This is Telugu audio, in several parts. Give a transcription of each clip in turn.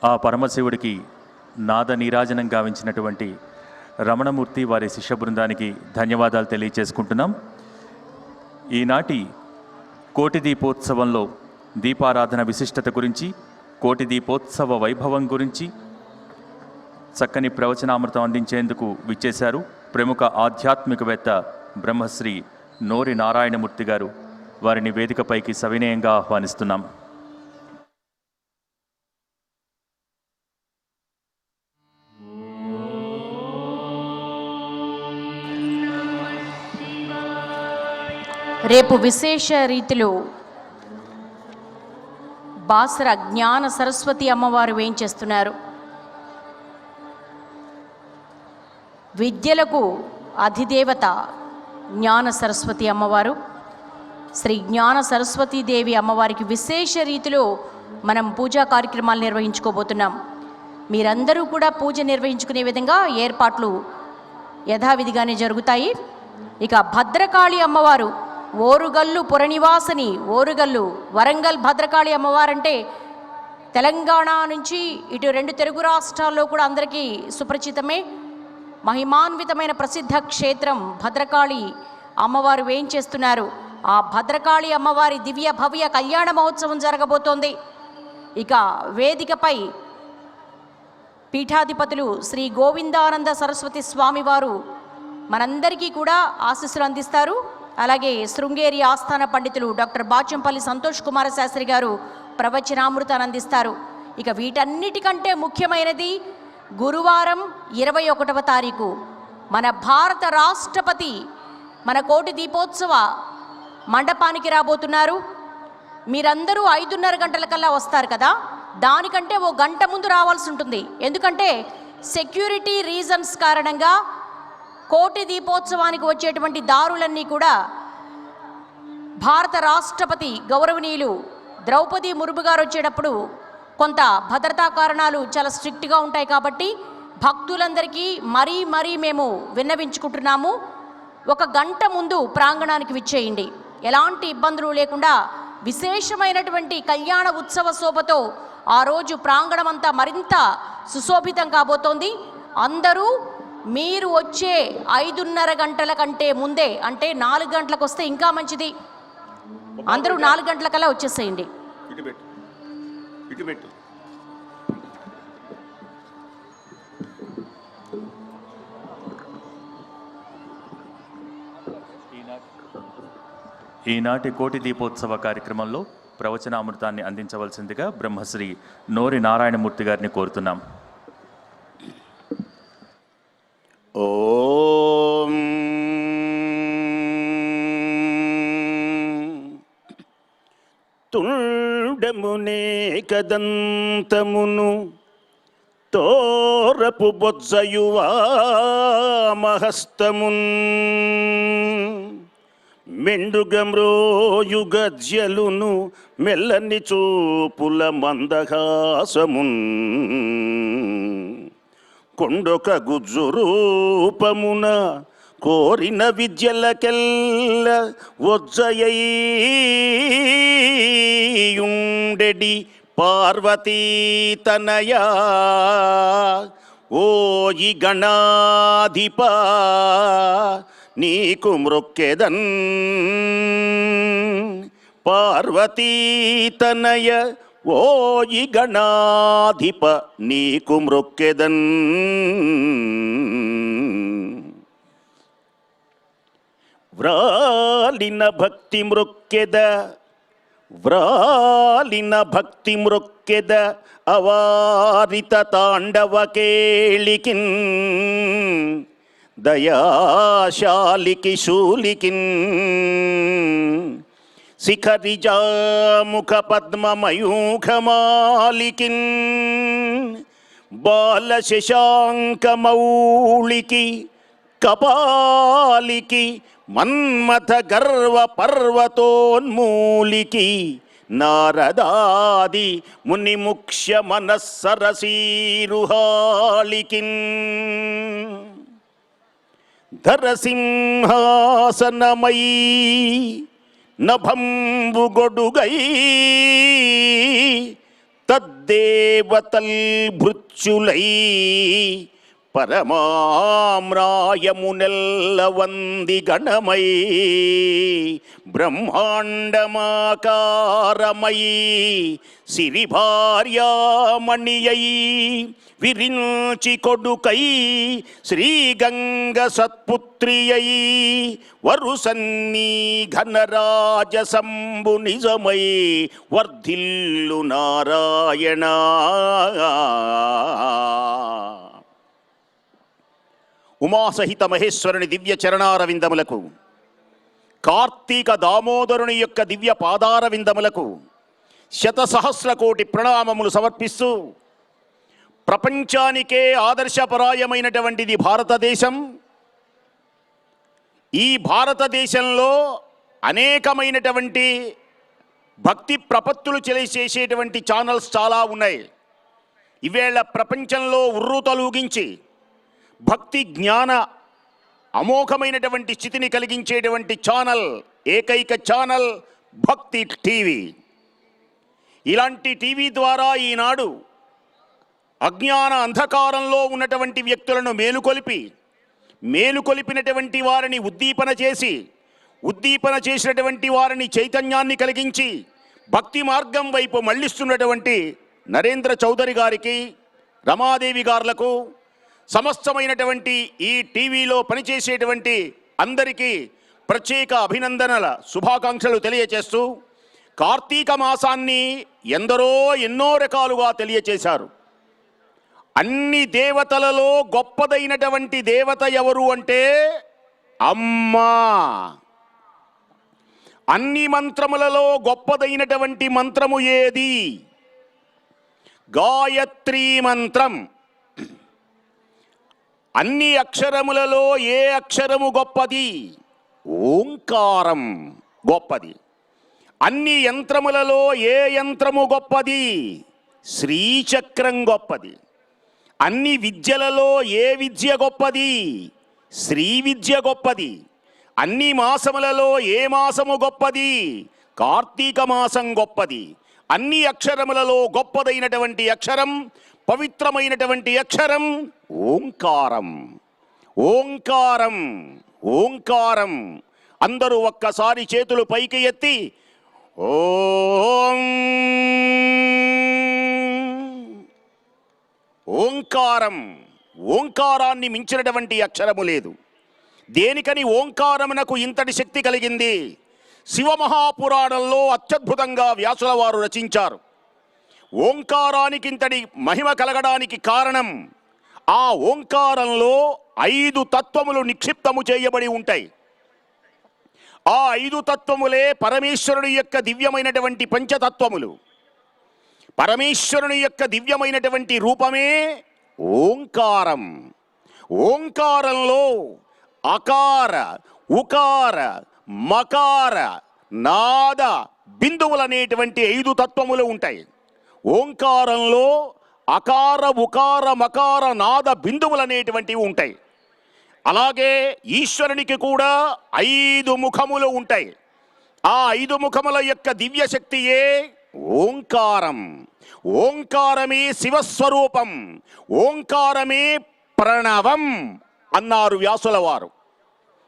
ఆ పరమశివుడికి నాద నీరాజనం గావించినటువంటి రమణమూర్తి వారి శిష్య బృందానికి ధన్యవాదాలు తెలియచేసుకుంటున్నాం. ఈనాటి కోటి దీపోత్సవంలో దీపారాధన విశిష్టత గురించి, కోటి దీపోత్సవ వైభవం గురించి చక్కని ప్రవచనామృతం అందించేందుకు విచ్చేశారు ప్రముఖ ఆధ్యాత్మికవేత్త బ్రహ్మశ్రీ నోరి నారాయణమూర్తి గారు. వారిని వేదికపైకి సవినయంగా ఆహ్వానిస్తున్నాం. రేపు విశేష రీతిలో బాసర జ్ఞాన సరస్వతి అమ్మవారు వేయించేస్తున్నారు. విద్యలకు అధిదేవత జ్ఞాన సరస్వతి అమ్మవారు. శ్రీ జ్ఞాన సరస్వతీదేవి అమ్మవారికి విశేష రీతిలో మనం పూజా కార్యక్రమాలు నిర్వహించుకోబోతున్నాం. మీరందరూ కూడా పూజ నిర్వహించుకునే విధంగా ఏర్పాట్లు యథావిధిగానే జరుగుతాయి. ఇక భద్రకాళి అమ్మవారు ఓరుగల్లు పురనివాసని, ఓరుగల్లు వరంగల్ భద్రకాళి అమ్మవారంటే తెలంగాణ నుంచి ఇటు 2 తెలుగు రాష్ట్రాల్లో కూడా అందరికీ సుపరిచితమే. మహిమాన్వితమైన ప్రసిద్ధ క్షేత్రం భద్రకాళి అమ్మవారు వేయించేస్తున్నారు. ఆ భద్రకాళి అమ్మవారి దివ్య భవ్య కళ్యాణ మహోత్సవం జరగబోతోంది. ఇక వేదికపై పీఠాధిపతులు శ్రీ గోవిందానంద సరస్వతి స్వామివారు మనందరికీ కూడా ఆశీస్సులు అందిస్తారు. అలాగే శృంగేరి ఆస్థాన పండితులు డాక్టర్ బాచంపల్లి సంతోష్ కుమార శాస్త్రి గారు ప్రవచనామృతాన్ని అందిస్తారు. ఇక వీటన్నిటికంటే ముఖ్యమైనది గురువారం 21వ తారీఖు మన భారత రాష్ట్రపతి మన కోటి దీపోత్సవ మండపానికి రాబోతున్నారు. మీరందరూ 5:30 గంటల కల్లా వస్తారు కదా, దానికంటే ఓ గంట ముందు రావాల్సి ఉంటుంది. ఎందుకంటే సెక్యూరిటీ రీజన్స్ కారణంగా కోటి దీపోత్సవానికి వచ్చేటువంటి దారులన్నీ కూడా భారత రాష్ట్రపతి గౌరవనీయులు ద్రౌపది ముర్ము గారు వచ్చేటప్పుడు కొంత భద్రతా కారణాలు చాలా స్ట్రిక్ట్గా ఉంటాయి. కాబట్టి భక్తులందరికీ మరీ మేము విన్నవించుకుంటున్నాము, ఒక గంట ముందు ప్రాంగణానికి విచ్చేయండి. ఎలాంటి ఇబ్బందులు లేకుండా విశేషమైనటువంటి కళ్యాణ ఉత్సవ శోభతో ఆ రోజు ప్రాంగణం అంతా మరింత సుశోభితం కాబోతోంది. అందరూ మీరు వచ్చే 5:30 గంటల కంటే ముందే, అంటే 4 గంటలకు వస్తే ఇంకా మంచిది. అందరూ 4 గంటల కల్లా వచ్చేసేయండి. ఈనాటి కోటి దీపోత్సవ కార్యక్రమంలో ప్రవచనామృతాన్ని అందించవలసిందిగా బ్రహ్మశ్రీ నోరి నారాయణమూర్తి గారిని కోరుతున్నాం. ఓం తుండమునే కదంతమును తోరపు బొజ్జయువా మహస్తమున్ మెండుగమ్రోయు గజ్జలును మెల్లని చూపుల మందహాసమున్ కొండొక గుజ్జు రూపమున కోరిన విద్యలకెల్ల వజ్జయుండెడి పార్వతీతనయా ఓయి గణాధిప నీకు మృక్కెదన్ పార్వతీతనయ ఓయి గణాధిప నీకు మృక్కెదన్ వ్రాలిన భక్తి మృక్కెద వ్రాలిన భక్తి మృక్కెద అవారిత తాండవ కేళికిన్ దయాశాలికి శూలికిన్ శిఖరిజాముఖ పద్మమయూఖమాలికిన్ బాల శశాంకమౌళికి కపాలికి మన్మథ గర్వ పర్వతోన్మూలికి నారదాది ముని ముఖ్య మనస్సరసీరుహాలికిన్ ధరసింహాసనమై నభంబు గొడుగై తద్దేవతల్ భృత్యులై పరమామ్రాయమునెల్ల వంది గణమై బ్రహ్మాండమాకారమై సిరి భార్యామణియై విరించి కొడుకై శ్రీగంగ సత్పుత్రియై వరుసన్నీ ఘనరాజసంబు నిజమై వర్ధిల్లు నారాయణ. ఉమాసహిత మహేశ్వరుని దివ్య చరణారవిందములకు, కార్తీక దామోదరుని యొక్క దివ్య పాదారవిందములకు శతసహస్ర కోటి ప్రణామములు సమర్పిస్తూ, ప్రపంచానికే ఆదర్శపరాయమైనటువంటిది భారతదేశం. ఈ భారతదేశంలో అనేకమైనటువంటి భక్తి ప్రపత్తులు చేసేటువంటి ఛానల్స్ చాలా ఉన్నాయి. ఈవేళ ప్రపంచంలో ఉర్రూతలూగించి భక్తి జ్ఞాన అమోఘమైనటువంటి స్థితిని కలిగించేటువంటి ఛానల్, ఏకైక ఛానల్ భక్తి టీవీ. ఇలాంటి టీవీ ద్వారా ఈనాడు అజ్ఞాన అంధకారంలో ఉన్నటువంటి వ్యక్తులను మేలుకొలిపినటువంటి వారిని ఉద్దీపన చేసినటువంటి వారిని చైతన్యాన్ని కలిగించి భక్తి మార్గం వైపు మళ్లిస్తున్నటువంటి నరేంద్ర చౌదరి గారికి, రమాదేవి గారులకు, సమస్తమైనటువంటి ఈ టీవీలో పనిచేసేటువంటి అందరికీ ప్రత్యేక అభినందనల శుభాకాంక్షలు తెలియచేస్తూ, కార్తీక మాసాన్ని ఎన్నో రకాలుగా తెలియచేశారు. అన్ని దేవతలలో గొప్పదైనటువంటి దేవత ఎవరు అంటే అమ్మా. అన్ని మంత్రములలో గొప్పదైనటువంటి మంత్రము ఏది? గాయత్రీ మంత్రం. అన్ని అక్షరములలో ఏ అక్షరము గొప్పది? ఓంకారం గొప్పది. అన్ని యంత్రములలో ఏ యంత్రము గొప్పది? శ్రీచక్రం గొప్పది. అన్ని విద్యలలో ఏ విద్య గొప్పది? శ్రీ విద్య గొప్పది. అన్ని మాసములలో ఏ మాసము గొప్పది? కార్తీక మాసం గొప్పది. అన్ని అక్షరములలో గొప్పదైనటువంటి అక్షరం, పవిత్రమైనటువంటి అక్షరం ఓంకారం. ఓంకారం, ఓంకారం. అందరూ ఒక్కసారి చేతులు పైకి ఎత్తి ఓం. ఓంకారం. ఓంకారాన్ని మించినటువంటి అక్షరము లేదు. దేనికని ఓంకారమునకు ఇంతటి శక్తి కలిగింది? శివమహాపురాణంలో అత్యద్భుతంగా వ్యాసుల వారు రచించారు. ఓంకారానికి ఇంతటి మహిమ కలగడానికి కారణం, ఆ ఓంకారంలో 5 తత్వములు నిక్షిప్తము చేయబడి ఉంటాయి. ఆ 5 తత్వములే పరమేశ్వరుని యొక్క దివ్యమైనటువంటి పంచతత్వములు. పరమేశ్వరుని యొక్క దివ్యమైనటువంటి రూపమే ఓంకారం. ఓంకారంలో అకార, ఉకార, మకార, నాద బిందువులనేటువంటి 5 తత్వములు ఉంటాయి. ఓంకారంలో అకార, ఉకార, మకార, నాద బిందువులనేటువంటివి ఉంటాయి. అలాగే ఈశ్వరునికి కూడా 5 ముఖములు ఉంటాయి. ఆ 5 ముఖముల యొక్క దివ్యశక్తియే ఓంకారం. ఓంకారమే శివస్వరూపం. ఓంకారమే ప్రణవం అన్నారు వ్యాసుల వారు.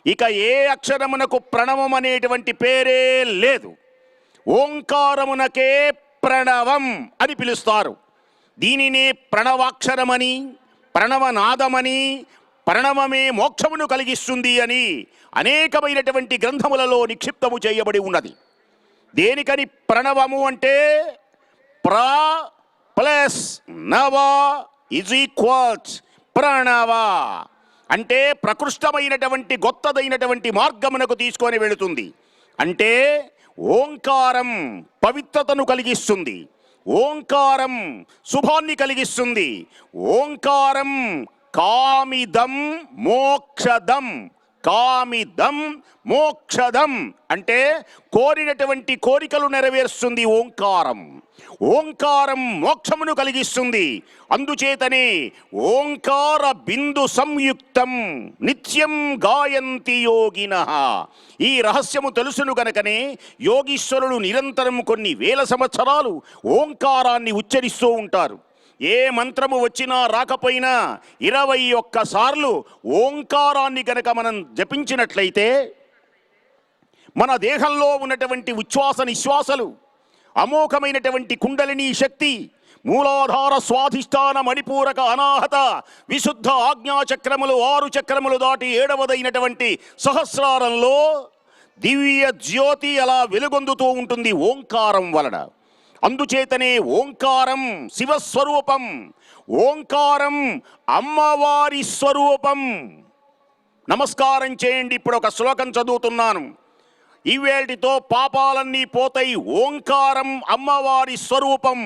ఇక ఏ అక్షరమునకు ప్రణవం అనేటువంటి పేరే లేదు. ఓంకారమునకే ప్రణవం అని పిలుస్తారు. దీనినే ప్రణవాక్షరమని, ప్రణవనాదమని, ప్రణవమే మోక్షమును కలిగిస్తుంది అని అనేకమైనటువంటి గ్రంథములలో నిక్షిప్తము చేయబడి ఉన్నది. దేనికని ప్రణవము అంటే ప్ర ప్లస్ నవ ఈజ్ ఈక్వల్స్ ప్రణవ. అంటే ప్రకృష్టమైనటువంటి గొప్పదైనటువంటి మార్గమునకు తీసుకొని వెళుతుంది. అంటే ఓంకారం పవిత్రతను కలిగిస్తుంది. ఓంకారం శుభాన్ని కలిగిస్తుంది. ఓంకారం కామిదం మోక్షదం. కామిదం మోక్షదం అంటే కోరినటువంటి కోరికలు నెరవేరుస్తుంది ఓంకారం. ఓంకారం మోక్షమును కలిగిస్తుంది. అందుచేతనే ఓంకార బిందు సంయుక్తం నిత్యం గాయంతి యోగినః. ఈ రహస్యము తెలుసును గనకనే యోగీశ్వరులు నిరంతరం కొన్ని వేల సంవత్సరాలు ఓంకారాన్ని ఉచ్చరిస్తూ ఉంటారు. ఏ మంత్రము వచ్చినా రాకపోయినా 21 సార్లు ఓంకారాన్ని గనక మనం జపించినట్లయితే మన దేహంలో ఉన్నటువంటి ఉచ్ఛ్వాస నిశ్వాసలు, అమోఘమైనటువంటి కుండలిని శక్తి, మూలాధార స్వాధిష్టాన మణిపూరక అనాహత విశుద్ధ ఆజ్ఞాచక్రములు 6 చక్రములు దాటి 7వదైనటువంటి సహస్రారంలో దివ్య జ్యోతి అలా వెలుగొందుతూ ఉంటుంది ఓంకారం వలన. అందుచేతనే ఓంకారం శివస్వరూపం, ఓంకారం అమ్మవారి స్వరూపం. నమస్కారం చేయండి. ఇప్పుడు ఒక శ్లోకం చదువుతున్నాను. ఇవేటితో పాపాలన్నీ పోతాయి. ఓంకారం అమ్మవారి స్వరూపం.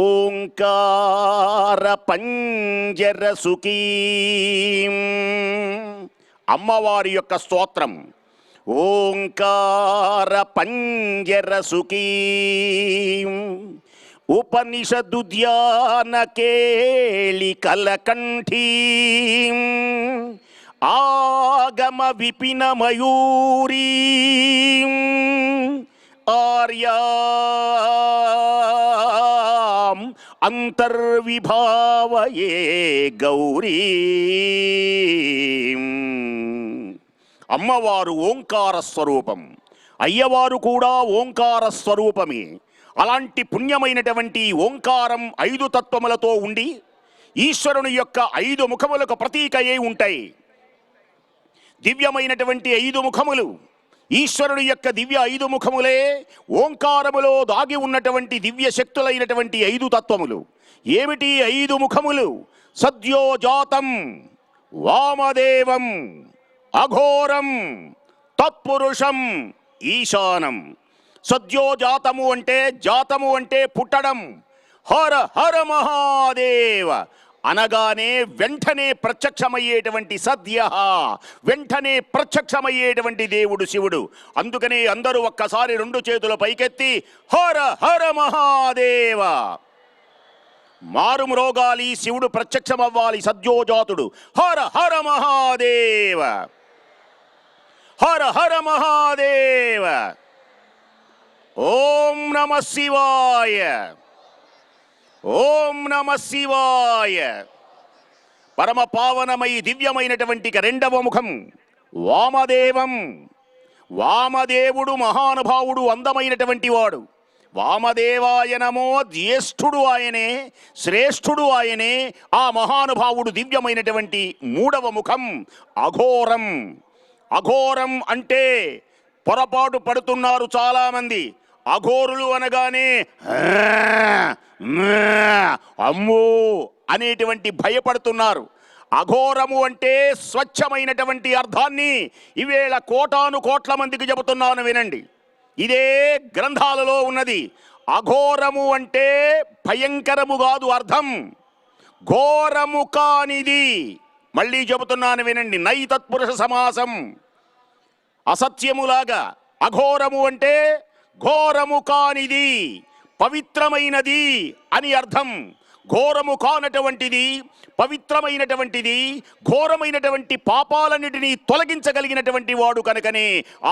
ఓంకార పంజర సుఖీం అమ్మవారి యొక్క స్తోత్రం. ఓంకార పంజర సుఖీం ఉపనిషదు ధ్యాన కేళి కలకంఠీం ఆగమ విపిన మయూరీం ఆర్యాం అంతర్విభావయే గౌరీం. అమ్మవారు ఓంకార స్వరూపం, అయ్యవారు కూడా ఓంకార స్వరూపమే. అలాంటి పుణ్యమైనటువంటి ఓంకారం 5 తత్వములతో ఉండి ఈశ్వరుని యొక్క 5 ముఖములకు ప్రతీక అయి ఉంటాయి. దివ్యమైనటువంటి 5 ముఖములు ఈశ్వరుని యొక్క దివ్య 5 ముఖములే ఓంకారములో దాగి ఉన్నటువంటి దివ్య శక్తులైనటువంటి 5 తత్వములు. ఏమిటి 5 ముఖములు? సద్యోజాతం, వామదేవం, అఘోరం, తత్పురుషం, ఈశానం. సద్యోజాతము అంటే, జాతము అంటే పుట్టడం. హర హర మహాదేవ అనగానే వెంటనే ప్రత్యక్షమయ్యేటువంటి సద్య, వెంటనే ప్రత్యక్షమయ్యేటువంటి దేవుడు శివుడు. అందుకనే అందరూ ఒక్కసారి 2 చేతుల పైకెత్తి హర హర మహాదేవ. మారుమ్రోగాలి, శివుడు ప్రత్యక్షమవ్వాలి. సద్యోజాతుడు హర హర మహాదేవ, హర హర మహాదేవ. ఓం నమ శివాయ, ఓం నమ శివాయ. పరమ పావనమై దివ్యమైనటువంటి 2వ ముఖం వామదేవం. వామదేవుడు మహానుభావుడు, అందమైనటువంటి వాడు. వామదేవాయ నమో. జ్యేష్ఠుడు ఆయనే, శ్రేష్ఠుడు ఆయనే. ఆ మహానుభావుడు దివ్యమైనటువంటి 3వ ముఖం అఘోరం. అఘోరం అంటే పొరపాటు పడుతున్నారు చాలామంది. అఘోరులు అనగానే అమ్మో అనేటువంటి భయపడుతున్నారు. అఘోరము అంటే స్వచ్ఛమైనటువంటి అర్థాన్ని ఈవేళ కోటాను కోట్ల మందికి చెబుతున్నాను, వినండి. ఇదే గ్రంథాలలో ఉన్నది. అఘోరము అంటే భయంకరము కాదు అర్థం, ఘోరము కానిది. మళ్ళీ చెబుతున్నాను వినండి. నై తత్పురుష సమాసం. అసత్యములాగా అఘోరము అంటే ఘోరము కానిది, పవిత్రమైనది అని అర్థం. ఘోరము కానటువంటిది, పవిత్రమైనటువంటిది, ఘోరమైనటువంటి పాపాలన్నిటినీ తొలగించగలిగినటువంటి వాడు కనుకనే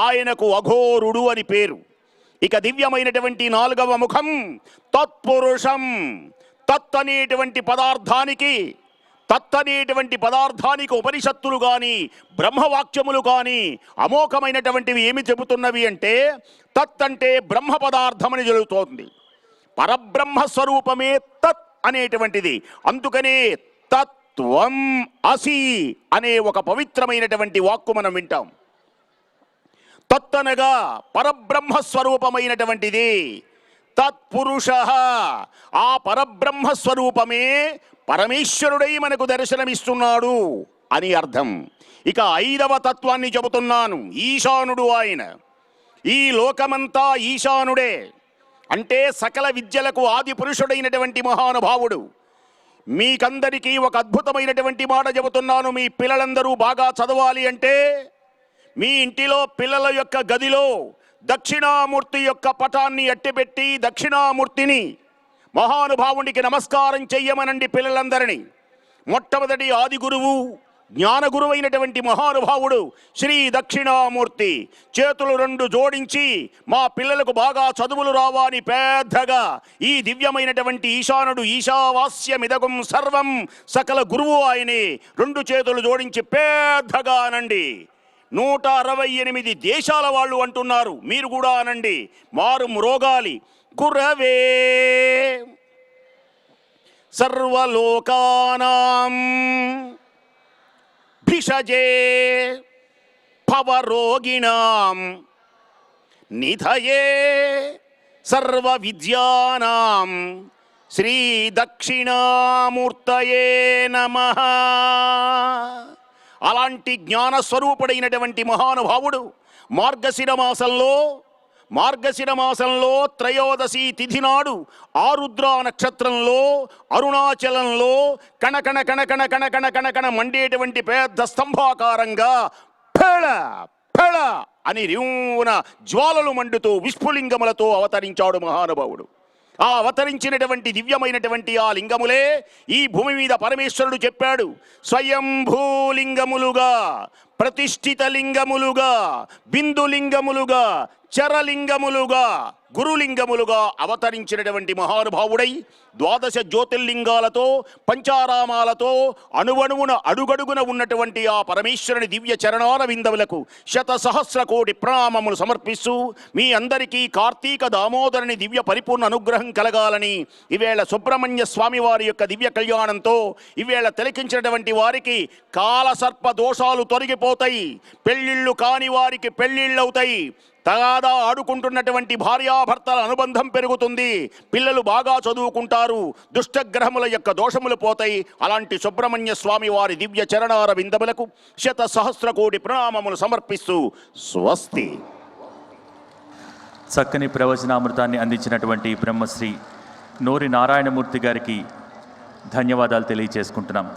ఆయనకు అఘోరుడు అని పేరు. ఇక దివ్యమైనటువంటి 4వ ముఖం తత్పురుషం. తత్ అనేటువంటి పదార్థానికి ఉపనిషత్తులు కానీ బ్రహ్మవాక్యములు కానీ అమోఘమైనటువంటివి ఏమి చెబుతున్నవి అంటే, తత్ అంటే బ్రహ్మ పదార్థమని జరుగుతోంది. పరబ్రహ్మ స్వరూపమే తత్ అనేటువంటిది. అందుకనే తత్వం అసి అనే ఒక పవిత్రమైనటువంటి వాక్కు మనం వింటాం. తత్ అనగా పరబ్రహ్మ స్వరూపమైనటువంటిది. తత్పురుష, ఆ పరబ్రహ్మ స్వరూపమే పరమేశ్వరుడై మనకు దర్శనమిస్తున్నాడు అని అర్థం. ఇక 5వ తత్వాన్ని చెబుతున్నాను. ఈశానుడు ఆయన. ఈ లోకమంతా ఈశానుడే. అంటే సకల విద్యలకు ఆది పురుషుడైనటువంటి మహానుభావుడు. మీకందరికీ ఒక అద్భుతమైనటువంటి మాట చెబుతున్నాను. మీ పిల్లలందరూ బాగా చదవాలి అంటే మీ ఇంటిలో పిల్లల యొక్క గదిలో దక్షిణామూర్తి యొక్క పటాన్ని అట్టెపెట్టి దక్షిణామూర్తిని మహానుభావునికి నమస్కారం చెయ్యమనండి పిల్లలందరినీ. మొట్టమొదటి ఆది గురువు జ్ఞాన గురువైనటువంటి మహానుభావుడు శ్రీ దక్షిణామూర్తి చేతులు రెండు జోడించి మా పిల్లలకు బాగా చదువులు రావా అని పెద్దగా ఈ దివ్యమైనటువంటి ఈశానుడు ఈశావాస్యమిదగుం సర్వం సకల గురువు ఆయనే రెండు చేతులు జోడించి పెద్దగా అనండి. 168 దేశాల వాళ్ళు అంటున్నారు, మీరు కూడా అనండి. మారు మ్రోగాలి. గురవే సర్వలోకానాం భిషజే భవరోగిణాం నిధయే సర్వ విద్యానాం శ్రీ దక్షిణామూర్తయే నమః. అలాంటి జ్ఞానస్వరూపుడైనటువంటి మహానుభావుడు మార్గశిర మాసంలో త్రయోదశి తిథి నాడు ఆరుద్ర నక్షత్రంలో అరుణాచలంలో కణకణ కణకణ కణకణ కణకణ మండేటువంటి పెద్ద స్తంభాకారంగా ఫెళ ఫెళ అని రివున జ్వాలలు మండుతూ విస్ఫులింగములతో అవతరించాడు మహానుభావుడు. ఆ అవతరించినటువంటి దివ్యమైనటువంటి ఆ లింగములే ఈ భూమి మీద పరమేశ్వరుడు చెప్పాడు, స్వయంభూలింగములుగా, ప్రతిష్ఠిత లింగములుగా, బిందులింగములుగా, చరలింగములుగా, గురులింగములుగా అవతరించినటువంటి మహానుభావుడై 12 జ్యోతిర్లింగాలతో పంచారామాలతో అణువణువున అడుగడుగున ఉన్నటువంటి ఆ పరమేశ్వరుని దివ్య చరణాల విందములకు 1,000,000 కోటి ప్రణామములు సమర్పిస్తూ మీ అందరికీ కార్తీక దామోదరుని దివ్య పరిపూర్ణ అనుగ్రహం కలగాలని ఈవేళ సుబ్రహ్మణ్య స్వామి వారి యొక్క దివ్య కళ్యాణంతో ఈవేళ తిలకించినటువంటి వారికి కాలసర్ప దోషాలు తొలగిపోతాయి, పెళ్ళిళ్ళు కాని వారికి పెళ్ళిళ్ళవుతాయి, తగాదా ఆడుకుంటున్నటువంటి భార్యాభర్తల అనుబంధం పెరుగుతుంది, పిల్లలు బాగా చదువుకుంటారు, దుష్టగ్రహముల యొక్క దోషములు పోతాయి. అలాంటి సుబ్రహ్మణ్య స్వామి వారి దివ్య చరణార విందములకు 1,000,000 కోటి ప్రణామములు సమర్పిస్తూ స్వస్తి. చక్కని ప్రవచనామృతాన్ని అందించినటువంటి బ్రహ్మశ్రీ నోరి నారాయణమూర్తి గారికి ధన్యవాదాలు తెలియజేసుకుంటున్నాం.